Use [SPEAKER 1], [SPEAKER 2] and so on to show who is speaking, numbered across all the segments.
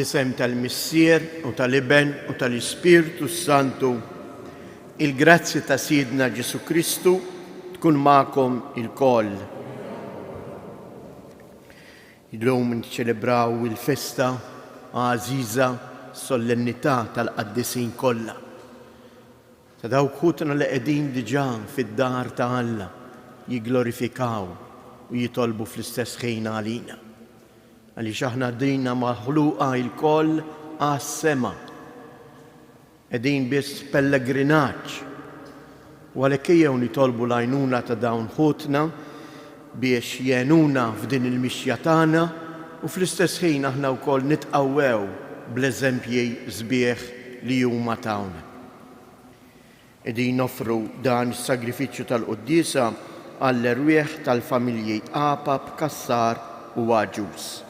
[SPEAKER 1] Fl-isem tal-Missier u tal-Iben u tal-Ispirtu Santu, il-grazzi ta' Sidna Ġesu Kristu tkun magħkom il-koll. Illum niċċelebraw il-festa għażiża solennità tal-qaddisin kollha. Ta' dawk ħutna li qegħdin diġà fid-dar ta' Alla jigglorifikaw u jitolbu fl-istess ħin għalina. Għaliex aħna dina maħluqa il-koll għas-sema. Qegħdin biss pellegrinaġġ. U għalhekk ejjew nitolbu l-għajnuna ta' dawn ħutna biex jgħinuna f'din il-mixja tagħna u fl-istess ħin aħna wkoll nitqawwew bl-eżempji sbieħ li huma tawna. Qegħdin noffru dan is-sagrifiċċju tal-quddiesa għall-erwieħ tal-familji Apap, Kassar u Għaġus.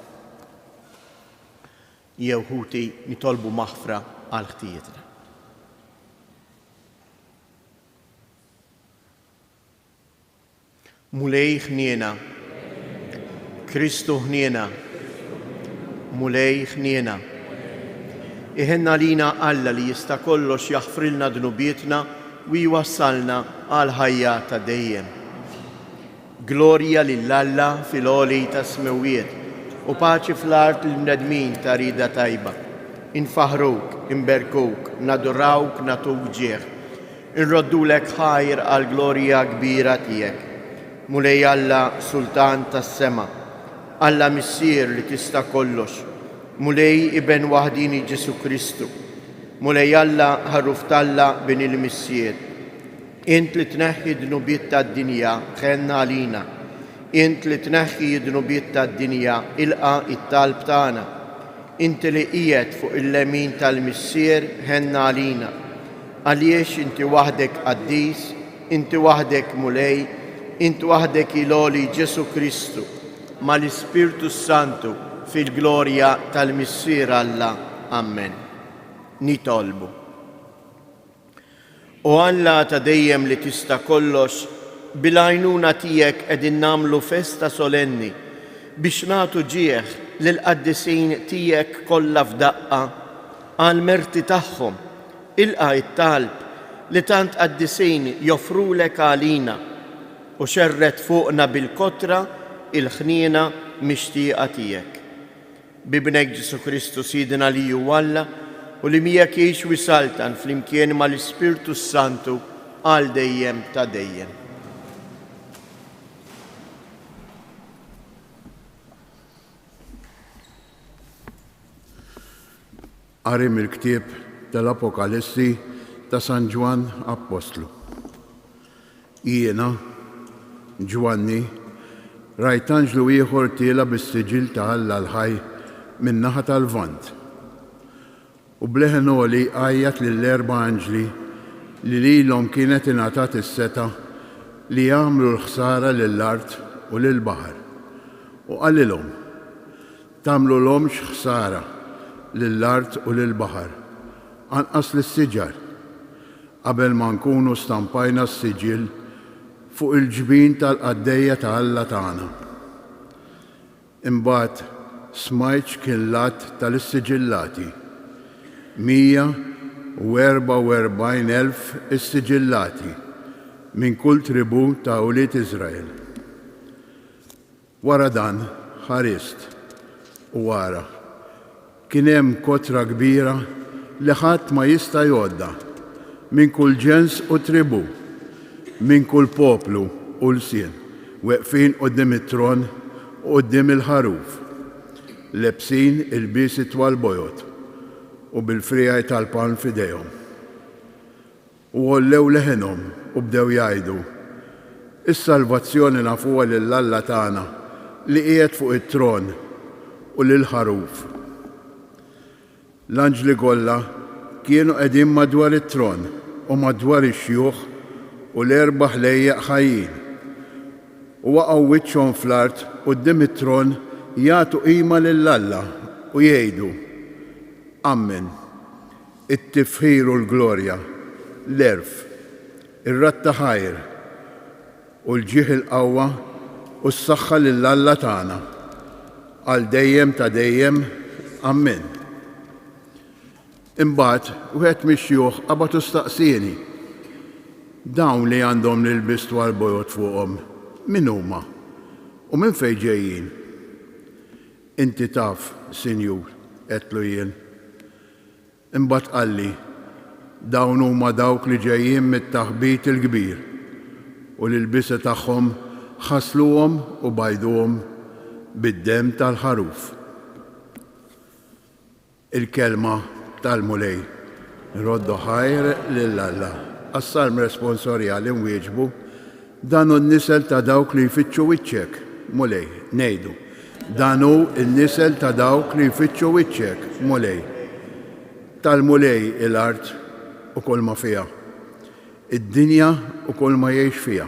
[SPEAKER 1] Jew ħuti nitolbu maħfra għal ħtijietna. Mulej ħniena, Kristu ħniena, mulej ħniena. Iħenna lina Alla li jista' kollox jaħfrilna dnubietna u jwassalna għal ħajja ta' dejjem. Glorja lill-Alla fil-għoli ta' smewiet u paċi fl-art l-mnedmin ta' rida tajba. Infaħruk, inberkuk, nadurawk, natuk ġieħ. Inroddulek ħajr għal glorja kbira tiegħek. Mulej Alla Sultan tas-sema, Alla Missier li tista' kollox. Mulej Iben waħdini Ġesu Kristu. Mulej Alla ħarruf talla bin il-Missier. Int li tneħħi dnubiet tad-dinja ħenna għalina. Int li tneħħi dnubiet tad-dinja ilqa it-talb tagħna. Inti li qiegħed fuq il-lemin tal-Missier ħenna għalina. Għaliex inti waħdek qaddis, inti waħdek mulej, inti waħdek iloli Ġesu Kristu mal-Ispirtu Santu fil-glorja tal-Missier Alla. Amen. Nitolbu. U Alla ta' dejjem li tista' kollox, bil-għajnuna tiegħek qegħdin nagħmlu festa solenni biex nagħtu ġieħ lill-qaddisin tiegħek kollha f'daqqa għal merti tagħhom. Ilqa' it-talb li tant qaddisin joffrulek għalina u xerret fuqna bil-kotra il-ħniena mixtieqa tiegħek. Bibnek Ġesu Kristu Sidna li hu Alla u li miegħek jgħix wisaltan flimkien mal-Ispirtu Santu għal dejjem ta' dejjem.
[SPEAKER 2] Qari mill-ktieb tal-Apokalissi ta' San Ġwan Apostlu. Jiena, Ġwanni, rajt anġlu ieħor tiela bis-siġil ta' Alla l-ħaj min-naħa tal-Vant. U bleħen għoli għajjat lill-erba' anġli li lilhom kienet ingħatat is-seta li jagħmlu l-ħsara lill-art u lill-baħar. U qalilhom: tagħmluhomx ħsara lill-art u lill-baħar, anqas lis-siġar, qabel ma nkunu stampajna s-siġil fuq il-ġbien tal-qaddejja ta' Alla tagħna. Imbagħad smajt xkillat tal-issiġillati, 144,000 is-siġillati minn kull tribù ta' ulied Iżrael. Wara dan ħarist u wara kien hemm kotra kbira li ħadd ma jista' jgħodda minn kull ġens u tribù, minn kull poplu u l-sien, weqfin quddiem it-tron u quddiem il-ħaruf, lebsin il-biesi twal bojot u bil-frijaj tal-palm f'idejhom. U għollew leħenhom u bdew jgħidu: is-salvazzjoni nafuha lill-Alla tagħna li qiegħed fuq it-tron u lill-ħaruf. L-anġli kollha kienu qegħdin madwar it-tron u madwar ix-xjuħ u l-erba' ħlejjeq ħajjin. U waqgħu wiċċhom fl-art quddiem it-tron jagħtu qima lill-Alla u jgħidu: Amen. It-tifħir u l-glorja, l-erf, ir-ratta ħajr u l-ġieħ il-qawwa u s-saħħa lill-Alla tagħna għal dejjem ta' dejjem. Amen. Imbagħad wieħed mix-xjuħ qabad staqsieni. Dawn li għandhom l-ilbis twal bojot fuqhom, min huma? U minn fejn ġejjin? Inti taf, Sinjur, qedtlu jien. Imbagħad qalli, dawn huma dawk li ġejjin mit-taħbit il-kbir u l-ilbisa tagħhom ħasluhom u bajduhom bid-demm tal-ħaruf. Il-kelma tal-mulej nroddu ħajr lil Alla. Għas-salm responsorjali nwieġbu dan hu n-nisel ta' dawk li jfittxu wiċċek, mulej, ngħidu. Dan hu n-nisel ta' dawk li jfittxu wiċċek, mulej. Tal-mulej il-art u kull ma fiha. Id-dinja u kull ma jgħix fiha.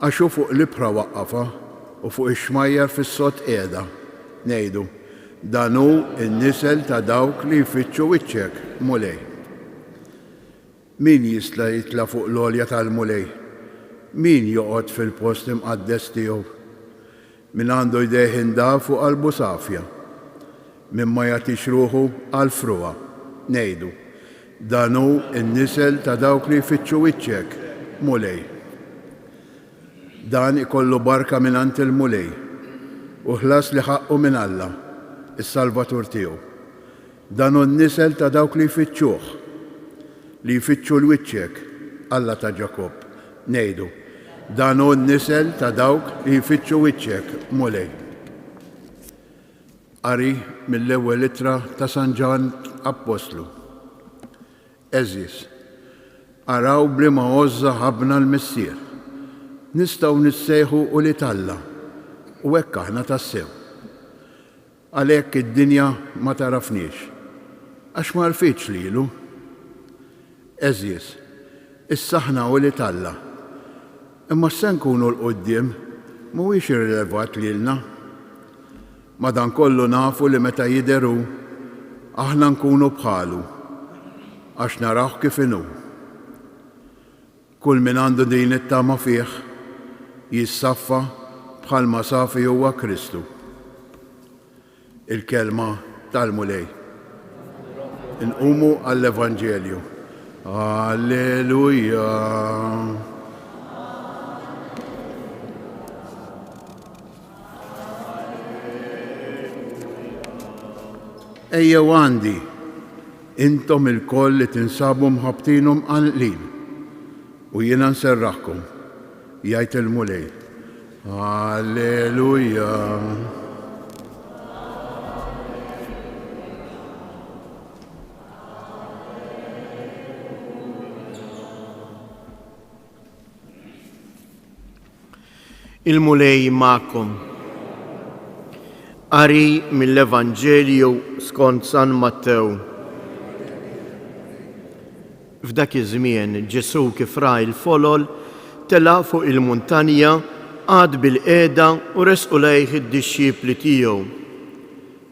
[SPEAKER 2] Għaxu fuq l-ibħra waqqafa u fuq ix-xmajjar fis-sott qiegħda, ngħidu. Dan hu n-nisel ta' dawk li jfittxu wiċċek, mulej. Min jista' jitla fuq l-għolja tal-mulej? Min joqgħod fil-post imqaddes tiegħu? Min għandu jdejh indaf fuq qalbu safja? Min ma jagħtix ruħu għal fruha, ngħidu. Dan hu n-nisel ta' dawk li jfittxu wiċċek, mulej. Dan ikollu barka mingħand il-mulej u ħlas li ħaqqu minn Alla, is-Salvatur tiegħu. Dan hu n-nisel ta' dawk li jfittxuh, li jfittxu l-wiċċek, Alla ta' Ġakob, ngħidu. Dan hu n-nisel ta' dawk li jfittxu wiċċek, mulej. Qari mill-ewwel ittra ta' San Ġan Apostlu. Eżis, araw bliema għoża ħabna l-missier. Nistgħu nissejħu u li Alla, u hekk aħna tassew. Għalhekk id-dinja ma tarafniex, għax ma rfitx lilu. Eżis, issa aħna u li Alla. Imma se nkunu l-qudiem mhuwiex irrilevat lilna. Madankollu nafu li meta jidheru aħna nkunu bħalu għax naraw kif inhu. Kull min għandu din it-tama fih jissaffa bħalma safi huwa Kristu. Il-kelma tal-mulej. Inqumu għall-Evanġelju. Alleluja. Ejjew għandi, intom il-koll li tinsabu mħabtinhom għanqlin u jiena nserraħkom, jgħid il-mulej. Alleluja.
[SPEAKER 1] Il-mulej ma'kom. Qari mill-Evanġelju skont San Mattew. F'dak iż-żmien Ġesu kif ra l-folol tela fuq il-muntanja għad bil-qiegħda u resqu lejh id-dixxipli tiegħu.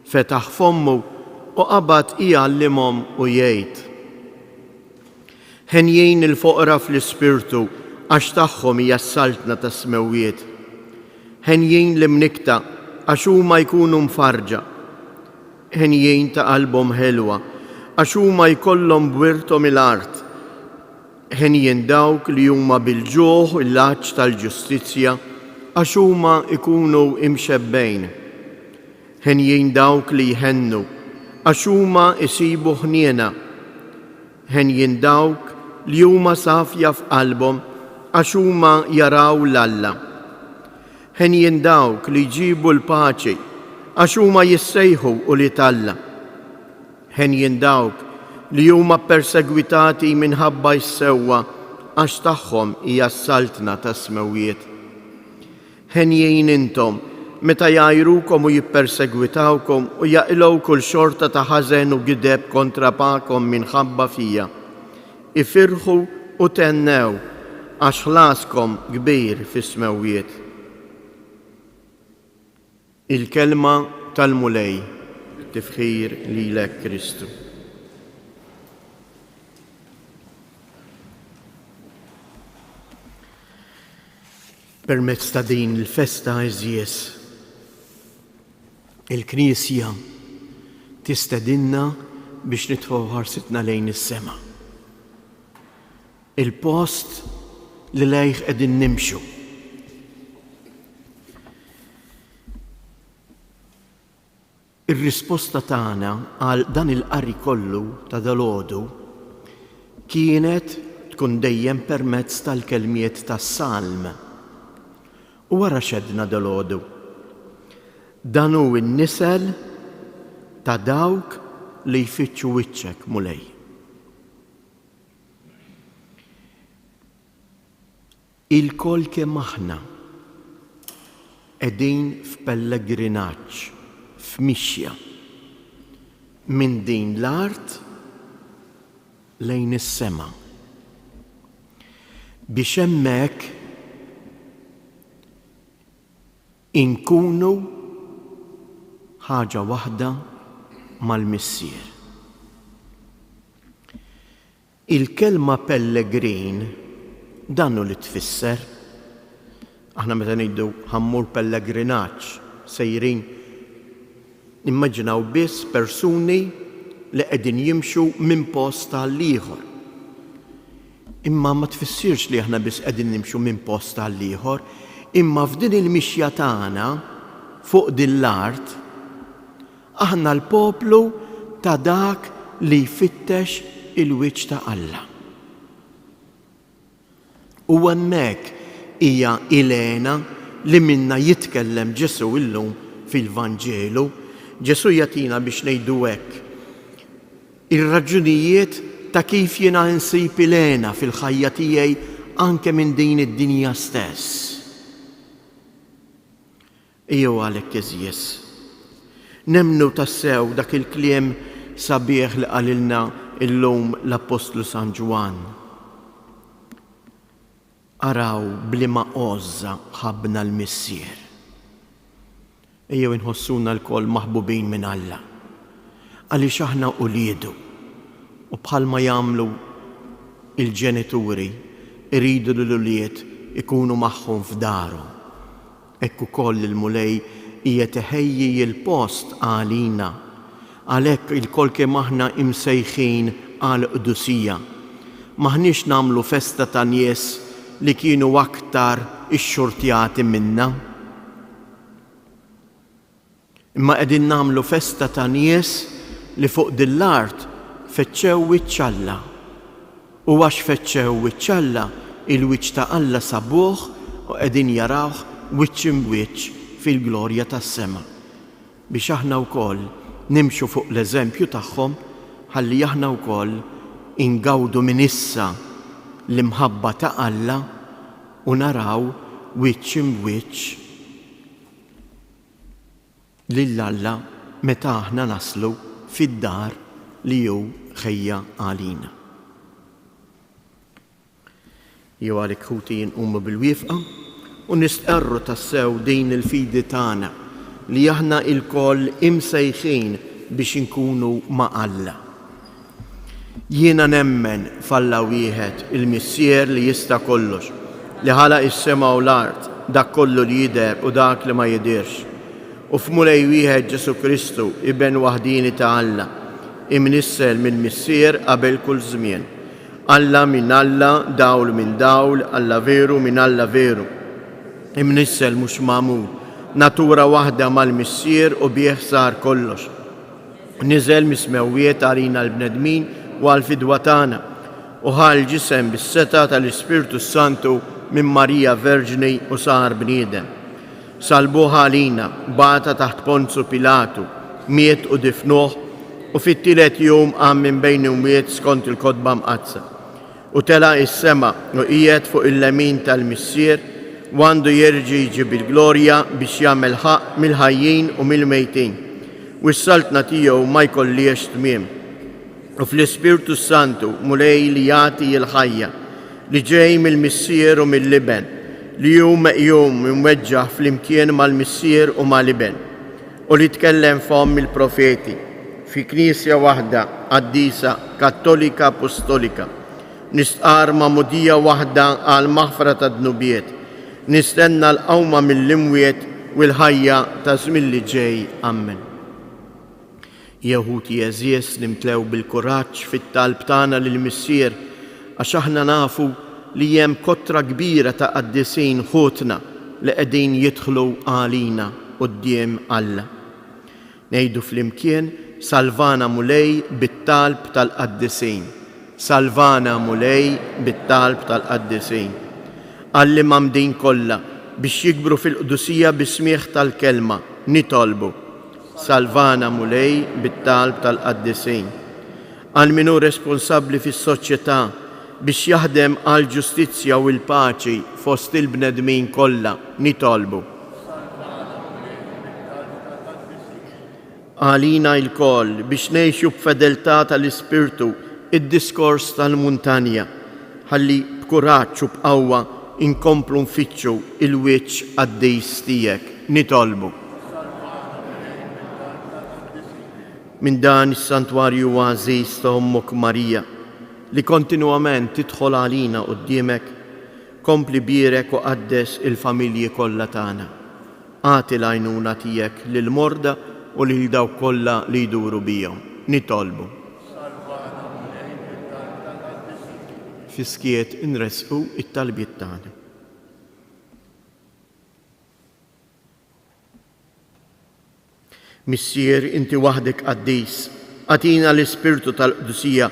[SPEAKER 1] Fetaħ fommu u qabad jgħallimhom u jgħid: Ħenjin il-foqra fl-ispirtu għax tagħhom hija s-saltna ta' smewwiet. Ħenjin l-imnikta għax huma jkunu mfarġa. Ħenjin ta' qalbhom ħelwa għax huma jkollhom bwirthom il-art. Ħenjin dawk li huma bil-ġuħ il-laġġ tal-ġustizzja għax huma jkunu imxebbejn. Ħenjin dawk li jħennu għax huma jsibu ħniena. Ħenjin dawk li huma safja f'qalbhom għax huma jaraw l-Alla. Ħenjin dawk li jġibu l-paċi għax huma jissejħu u li Alla. Ħenjin dawk li huma persegwitati minħabba jissewwa għax tagħhom hija s-saltna ta' smewwiet. Ħenjin intom meta jgħajrukom u jippersegwitawkom u jaqilgħu kull xorta ta' ħażen u gideb kontra pakom minħabba fija. Ifirħu u tennew għax ħlaskom kbir fis-smewwiet. Il-kelma tal-mulej, tifħir lilek Kristu. Permezz ta' din il-festa eżies, il-Knisja tistedinna biex nitfgħu ħarsitna lejn is-sema. Il-post li lejh qegħdin nimxu. Ir-risposta tagħna għal dan il-qari kollu ta' dalgħodu kienet tkun dejjem permezz tal-kelmiet tas-salm. U wara x'edna dalgħodu. Dan hu n-nisel ta' dawk li jfittxu wiċċek mulej. Il-kol kemm aħna qegħdin f'pellegrinaġġ, f'mixja minn din l-art lejn is-sema. Biex hemmhekk inkunu ħaġa waħda mal-Missier. Il-kelma pellegrin dan hu li tfisser. Aħna meta ngħidu ħammur pellegrinaġġ sejrin nimmaġinaw biss persuni li qegħdin jimxu minn post għal ieħor. Imma ma tfissirx li aħna biss qegħdin nimxu minn post għal ieħor, imma f'din il-mixja tagħna fuq din l-art aħna l-poplu ta' dak li jfittex il-wiċċ ta' Alla. U hemmhekk hija Ilena li minna jitkellem Ġesu illum fil-Vanġelu. Ġesu jagħtina biex ngħidu hekk ir-raġunijiet ta' kif jiena nsib Ilena fil-ħajja tiegħi anke minn din id-dinja stess. Ejjew għalhekk eżjes. Nemmnu tassew dak il-kliem sabiħ li qalilna illum l-Apostlu San Ġwan. Araw bliema għoża ħabbna l-Missier. Ejjew inħossuna l-koll maħbubin minn Alla. Għaliex aħna uliedu u bħalma jagħmlu il-ġenituri iridu l-ulied ikunu magħhom f'darhom. Hekk ukoll il-mulej hija teħejji l-post għalina. Għalhekk il-koll kemm aħna imsejħin għal qdusija. Maħniex nagħmlu festa ta' nies li kienu aktar ix-xurtjati minna. Imma qegħdin nagħmlu festa ta' nies li fuq din l-art feċċew wiċċ Alla. U għax feċċew wiċċ Alla, il-wiċċ ta' Alla sabuh u qegħdin jarawh wiċċ imwiċċ fil-glorja tas-sema. Biex aħna wkoll nimxu fuq l-eżempju tagħhom ħalli aħna wkoll ingawdu minn issa l-imħabba ta' Alla u naraw wiċċ imwiċċ lil Alla meta aħna naslu fid-dar li hu ħejja għalina. Jew għalhekk ħuti jinqumu bil-wieqfa u nistqarru tassew din il-fidi tagħna li aħna il-koll imsejħin biex inkunu ma' Alla. Jiena nemmen f'Alla wieħed il-Missier li jista' kollox, li ħalaq is-sema u l-art, dak kollu li jidher u dak li ma jidirx. U f'mulej wieħed Ġesu Kristu, ibn waħdini ta' Alla, imnissel mill-Missier qabel kull żmien. Alla minn Alla, dawl minn dawl, Alla veru minn Alla veru. Imnissel mhux magħmul, natura waħda mal-Missier u bih sar kollox. Niżel mismewwiet għalina l-bnedmin u għall-fidwa tagħna u ħal ġisem bis-seta tal-Ispirtu Santu minn Marija Verġni u sar bniedem. Salbuha għalina, bata taħt Ponzu Pilatu, miet u difnuh u fit-tielet jum qam minn bejn imwiet skont il-kotba mqazza. U tela is-sema u qiegħed fuq il-lemin tal-Missier u għandu jerġi jġib il-glorja biex jagħmel ħaq mill-ħajjin u mill-mejtin. U s-saltna tiegħu ma jkollix tmiem. U fl-Ispirtu Santu mulej li jagħti l-ħajja li ġej mill-Missier u mill-Liben li hu meqjum imweġġaħ flimkien mal-Missier u mal-Liben u li tkellem f'hom il-profeti fi knisja waħda qaddisa kattolika apostolika nistqar ma'mudija waħda għal maħfra ta' dnubiet nistenna l-qawma mill-imwiet u l-ħajja ta' żmien li ġej. Amen. Jeħuti eżies li mtlew bil-kuraġġ fit-talb tagħna lill-Missier għax aħna nafu li hemm kotra kbira ta' qaddisin ħutna li qegħdin jidħlu għalina quddiem Alla. Ngħidu flimkien salvana mulej bit-talb tal-qaddisin. Salvana mulej bit-talb tal-qaddisin. Għalli mamdin kollha biex jikbru fil-qdusija bismieħ tal-kelma nitolbu. Salvana mulej bit-talb tal-qaddisin. Għal minu responsabbli fis-soċjetà biex jaħdem għal ġustizzja u l-paċi fost il-bnedmin kollha nitolbu. Għalina il-koll biex ngħixu b'fedeltà tal-Ispirtu id-diskors tal-muntanja ħalli b'kuraġġ u b'qawwa inkomplu nfittxu il-wiċċ għaddejs tiegħek nitolbu. Min dan is-santwarju għażiż ta' Ommok Marija li kontinwament tidħol għalina quddiemek, kompli birek u qaddes il-familji kollha tagħna. Għati l-għajnuna tiegħek lill-morda u lil dawk kollha li jduru bihom. Nitolbu. Fiskiet inresqu it-talbiet tagħna. Missier, inti waħdek qaddis, għatina l-Ispirtu tal-Qdusija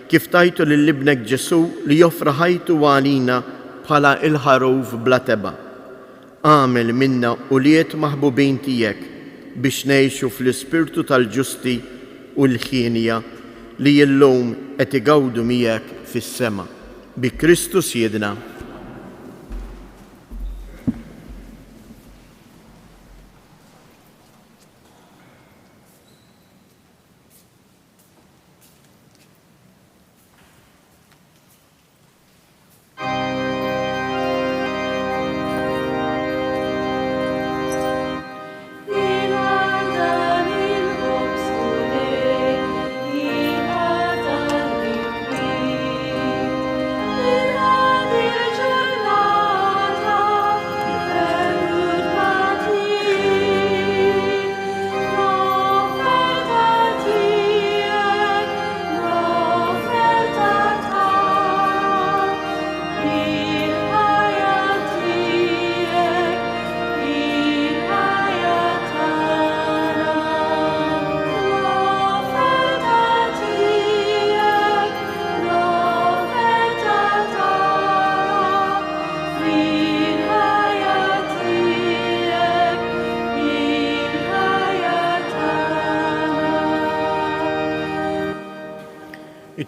[SPEAKER 1] kif tajtu lill-ibnek Ġesu li joffra ħajtu għalina bħala il-ħaruf bla teba. Għamel minna u liet maħbubin tijek biex nejxu fl-Ispirtu tal-ġusti u l-ħinja li jillum qed igawdu miegħek fis-sema. Bi Kristus Siedna.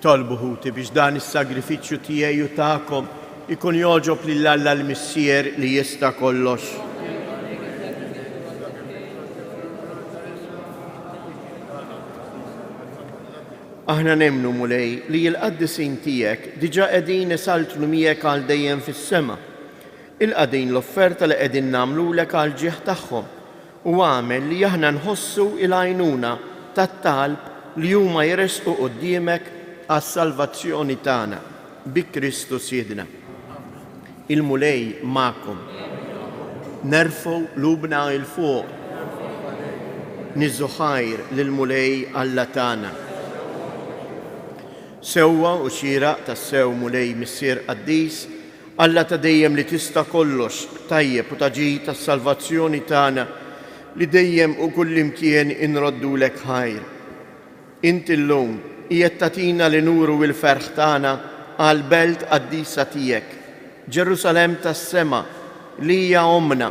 [SPEAKER 1] Itolbu ħuti biex dan is-sagrifiċċju tiegħi u tagħkom ikun joġob lil Alla l-Missier li jista' kollox. Aħna nemmnu mulej li l-qaddisin tiegħek diġà qegħdin isaltlu miegħek għal dejjem fis-sema. Il-qegħdin l-offerta li qegħdin nagħmlulek għal ġieħ tagħhom u għamel li aħna nħossu l-għajnuna tat-talb li huma jresqu quddiemek għas-salvazzjoni tagħna bi Kristus Siedna. Il-mulej magħkom. Nerfgħu lubna il fuq. Niżżu ħajr lill-mulej Alla tagħna. Sewwa u xieraq tas-sew mulej Missier qaddis, Alla ta' dejjem li tista' kollox tajjeb u taġi tas-salvazzjoni tagħna li dejjem u kullimkien inroddulek ħajr. Inti llum qiegħed tagħtina li nuru l-ferħ tagħna għal belt qaddisa tiegħek, Ġerusalemm tas-sema li hija omna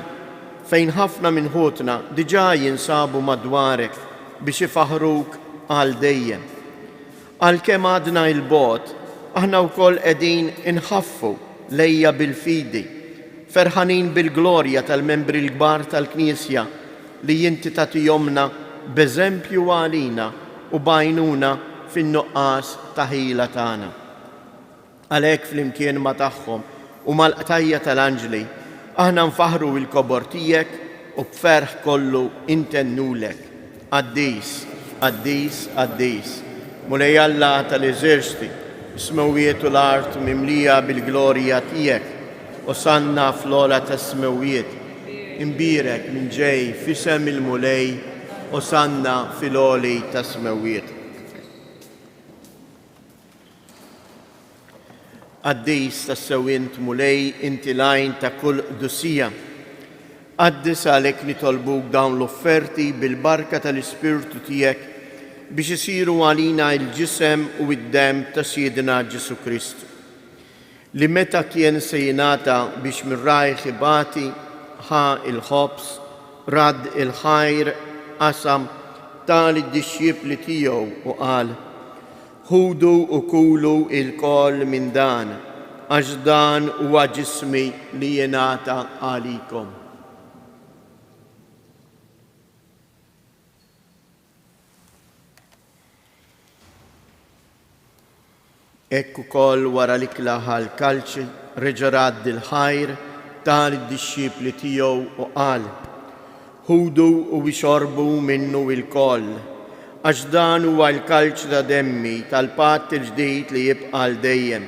[SPEAKER 1] fejn ħafna minn ħutna diġà jinsabu madwarek biex ifaħruk għal dejjem. Għalkemm għadna l-bogħod, aħna wkoll qegħdin inħaffu lejja bil-fidi, ferħanin bil-glorja tal-membri l-kbar tal-Knisja li inti tagħtihomna b'eżempju għalina u bajnuna fin-nuqqas ta' ħila tagħna. Għalhekk flimkien ma' tagħhom u mal-qtajja tal-Anġli aħna nfaħru l-kobor tiegħek u b'ferħ kollu intennulek. Qaddis, qaddis, qaddis. Mulej Alla tal-eżerċti, smewiet u l-art mimlija bil-glorja tiegħek u sanna fl-ola tas-smewiet. Imbirek minn ġej fisem il-mulej Osanna fil-oli tas-smawiet. Għaddis tas-sewint mulej inti lajn ta' kull qdusija. Għaddis għalek nitolbuk dawn l-offerti bil-barka tal-Ispirtu tiegħek biex isiru għalina il-ġisem u id-dem ta' Siedina Ġesu Kristu. Li meta kien se jingħata biex mir-rajħ ibati ħa il-ħobs, rad il-ħajr, qasam tal id-dixxiepli tiegħu u qal: ħudu u kulu il-koll minn dan, għax dan huwa ġismi li jingħata għalikom. Ekk ukoll wara l-ikla ħal-kalċi reġa' radd il-ħajr tal id-dixxiepli tiegħu u qal: ħudu u ixorbu minnu il-koll, għax dan huwa l-kalċ ta' demmi tal-patt il-ġdid li jibqa' l dejjem.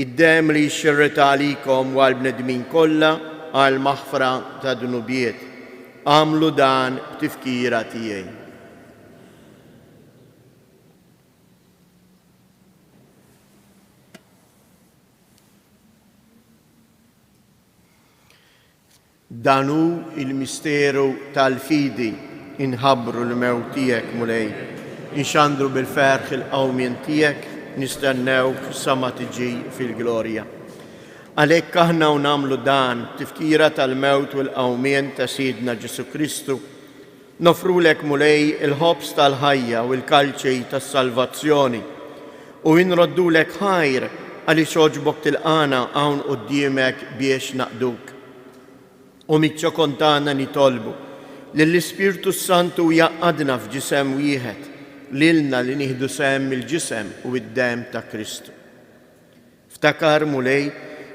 [SPEAKER 1] Id-dem li jxirret għalikom u għall-bnedmin kollha għal maħfra ta' dunubiet. Għamlu dan b'tifkira tiegħi. Danu il-misteru tal-fidi inħabbru l-mewt tiegħek mulej, inxandru bil-ferħ il-qawmien tiegħek, nistennewk sa ma tiġi fil-glorja. Għalhekk aħna u nagħmlu dan tifkira tal-mewt u l-qawmien ta' Siedna Ġesu Kristu, nofrulek mulej il-ħobs tal-ħajja u l-kalċej tas-salvazzjoni u inroddulek ħajr għaliex oġbok tilqana hawn quddiemek biex naqduk. U miċċa kontana nitolbu lill-Ispirtu Santu jaqadna f'ġisem wieħed, lilna li nieħdu sehem mill-ġisem u id-dem ta' Kristu. Ftakar mulej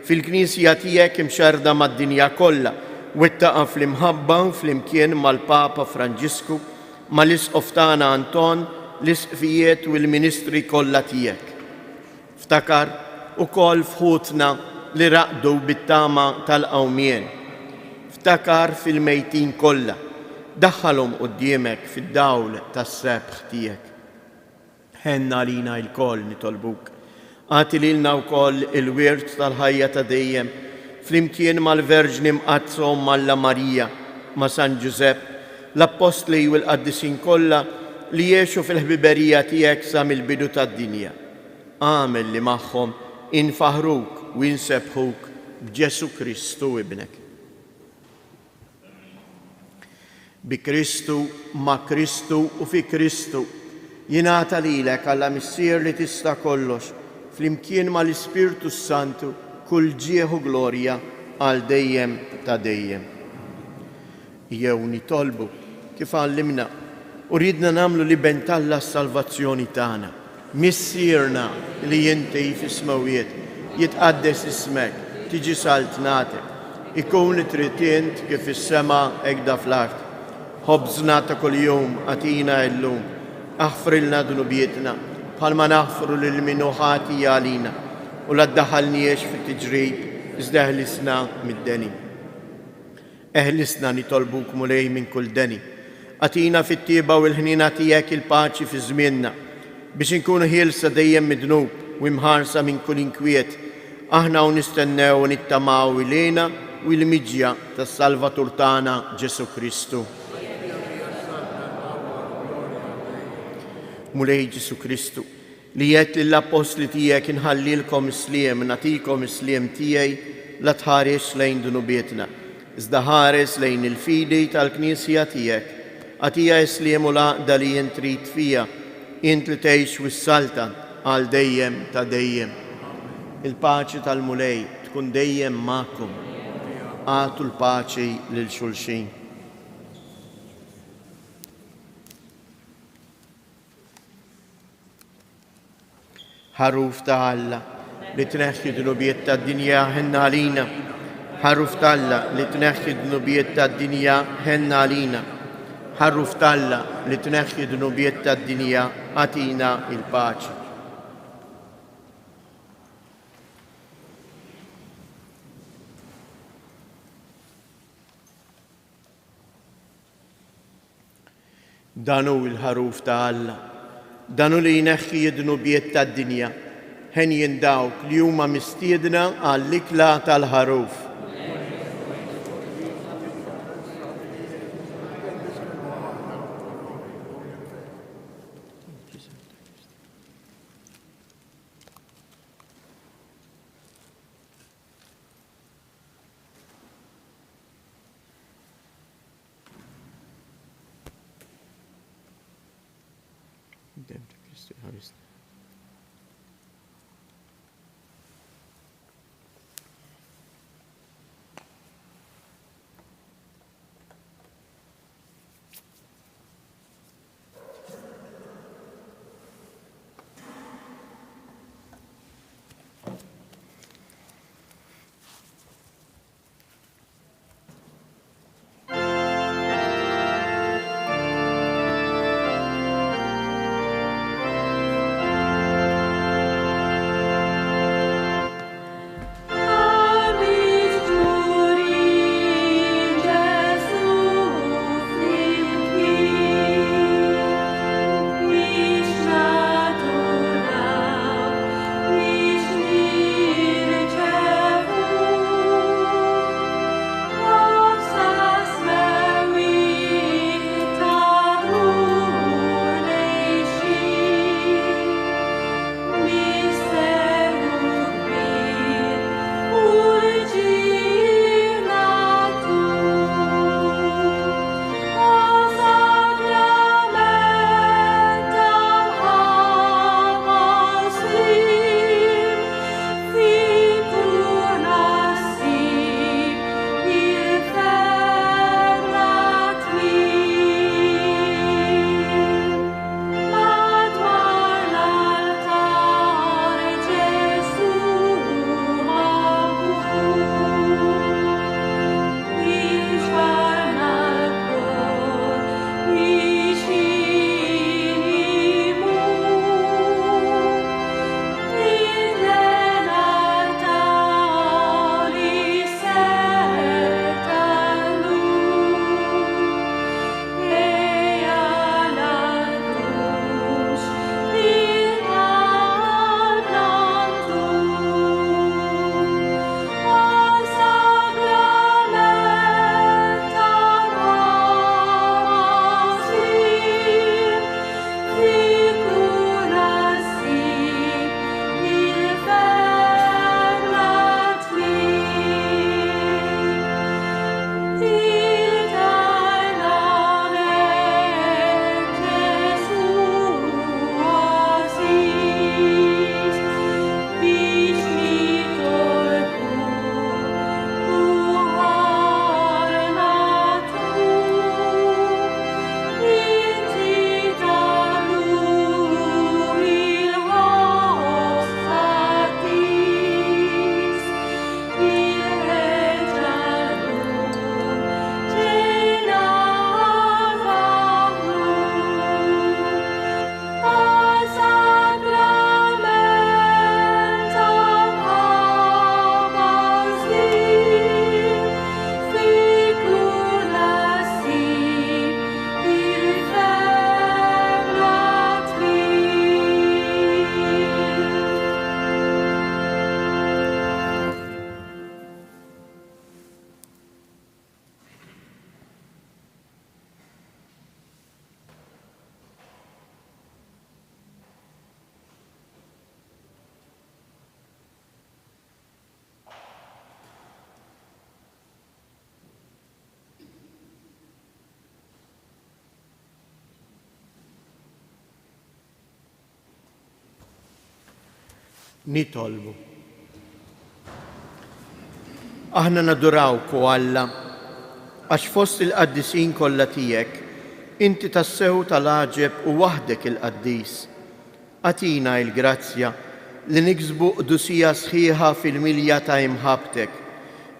[SPEAKER 1] fil-Knisja tiegħek imxerda mad-dinja kollha wettaqa' fl-imħabba flimkien mal-Papa Franġisku, mal-Isqof tagħna Anton, l-isqfijiet u l-ministri kollha tiegħek. Ftakar ukoll fħutna li raqdu bit-tama tal-qawmien. Ftakar fil-mejtin kollha, daħħalhom quddiemek fid-dawl tas-sebħ tiegħek. Ħenna lina l-koll nitolbuk. Għati lilna wkoll il-wirt tal-ħajja ta' dejjem flimkien mal-Verġni mqazzhom Malla Marija, ma' San Ġusepp, l-Apostli u l-Qaddisin kollha li jgħixu fil-ħbiberija tiegħek sa mill-bidu tad-dinja. Għamel li magħhom infaħruk u insebħuk b'Ġesu Kristu ibnek. Bi Kristu, ma' Kristu u fi Kristu jingħata lilek Alla missier li tista' kollox flimkien mal-Ispirtu Santu kull ġieħ u glorja għal dejjem ta' dejjem. Jew nitolbu kif għallimna u ridna nagħmlu li bentalla s-salvazzjoni tagħna. Missierna li inti fis-smawiet jitqaddes ismek, tiġi saltnatek, ikun tritient kif is-sema hekk fl-art. ħobżna ta' kuljum għatina llum, aħfrilna dunubietna bħalma naħfru lil min ħati għalina u la ddaħħalniex fit-tiġrib iżda eħlisna mid-deni. Eħlisna nitolbuk mulej minn kull deni. Għatina fit-tieba u l-ħnina tiegħek il-paċi fi żmienna biex inkunu ħielsa dejjem midnub u imħarsa minn kull inkwiet. Aħna u nistennew u nittamaw ilejna u l-miġja tas-Salvatur tagħna Ġesu Kristu. Mulej Ġesu Kristu, li jgħid lill-Apostli tiegħek inħallilkom isliem, nagħtikom isliem tiegħi la tħares lejn dunubietna, iżda ħares lejn il-fidi tal-Knisja tiegħek. Għatija isliem u laqda li jien trid fija, int li tgħix wissalta għal dejjem ta' dejjem. Il-paċi tal-mulej tkun dejjem magħkom. Għatu l-paċi lil xulxin. ħaruf ta' Alla li tneħħi dunubiet tad-dinja ħenna għalina. Ħaruf ta' Alla li tneħħi dunubiet tad-dinja ħenna għalina. Ħaruf ta' Alla li tneħħi dunubiet tad-dinja għatina il-paċi. Dan hu l-ħaruf ta' Alla, dan hu li jneħħi d-dnubiet tad-dinja, ħen dawk li huma mistiedna għall-ikla tal-ħaruf.
[SPEAKER 3] nitolbu. Aħna nadurawk u Alla, għax fost il-qaddisin kollha tiegħek, inti tassew tal-għaġeb u waħdek il-qaddis. Atina il-grazzja li niksbu qdusija sħiħa fil-milja ta' imħabtek,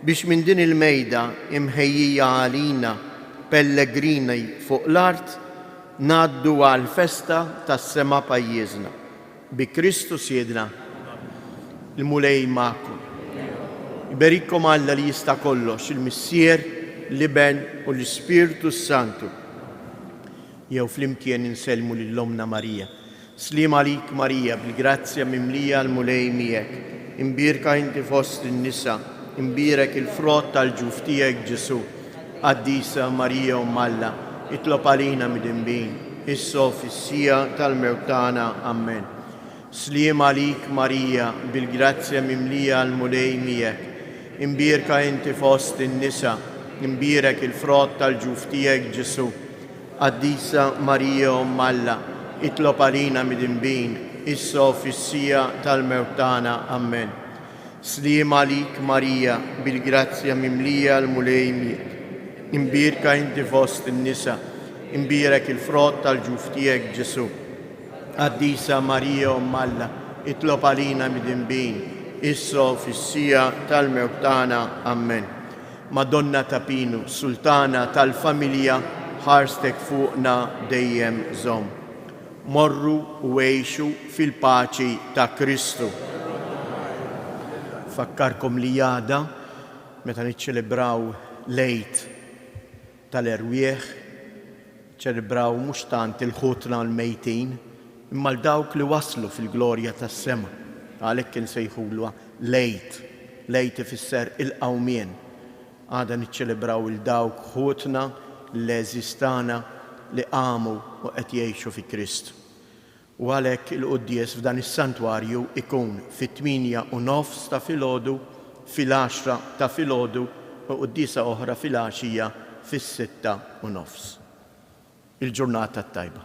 [SPEAKER 3] biex minn din il-mejda imħejjija għalina pellegrini fuq l-art ngħaddu għal festa tas-sema pajjiżna. Bi Kristu Siedna, il-mulej ma'kom. Iberikkom Alla li jista' kollox, il-Missier, l-Iben u l-Ispiritu Santu.
[SPEAKER 1] jew flimkien insellmu lill-Omna Marija. Slim għalik Marija, bil-grazzja mimlija l-mulej miegħek, imbirka inti fost in-nisa, imbirek il-frott tal-ġuf tiegħek Ġesu. Qaddisa Marija Alla, itlob għalina mid-inbin, issa fis-sija tal-mewt tagħna. Amen. Slim għalik Marija, bil-grazzja mimlija l-mulej miegħek, imbirka inti fost in-nisa, imbirek il-frott tal-ġuf tiegħek Ġesu. Qaddisa Marija Alla, itlob għalina mid-inbin, issa fis-sija tal-mewt tagħna. Amen. Slim għalik Marija, bil-grazzja mimlija l-mulej miegħek, imbirka inti fost in-nisa, imbirek il-frott tal-ġuf tiegħek Ġesu. Qaddisa Marija Alla, itlob għalina mid-inbin, issa fis-sija tal-mewt tagħna. Amen. Madonna ta' Pinu, Sultana tal-familja, ħarstek fuqna dejjem żomm. Morru u għejxu fil-paċi ta' Kristu. Fakkarkom li għada, meta niċċelebraw lejt tal-erwieħ, ċelebraw mhux tant il-ħutna l-mejtin, imma l-dawk li waslu fil-glorja tas-sema. Għalhekk insejħulha lejt ifisser il-qawmien. Għada niċċelebraw il-dawk ħutna l-eżistana li qamu u qed jgħixu fi Kristu. U għalhekk il-quddies f'dan is-santwarju ikun fit-8:30 ta' filgħodu, fil-10 ta' filgħodu u quddiesa oħra fil-għaxija fis-6:30. Il-ġurnata tajba.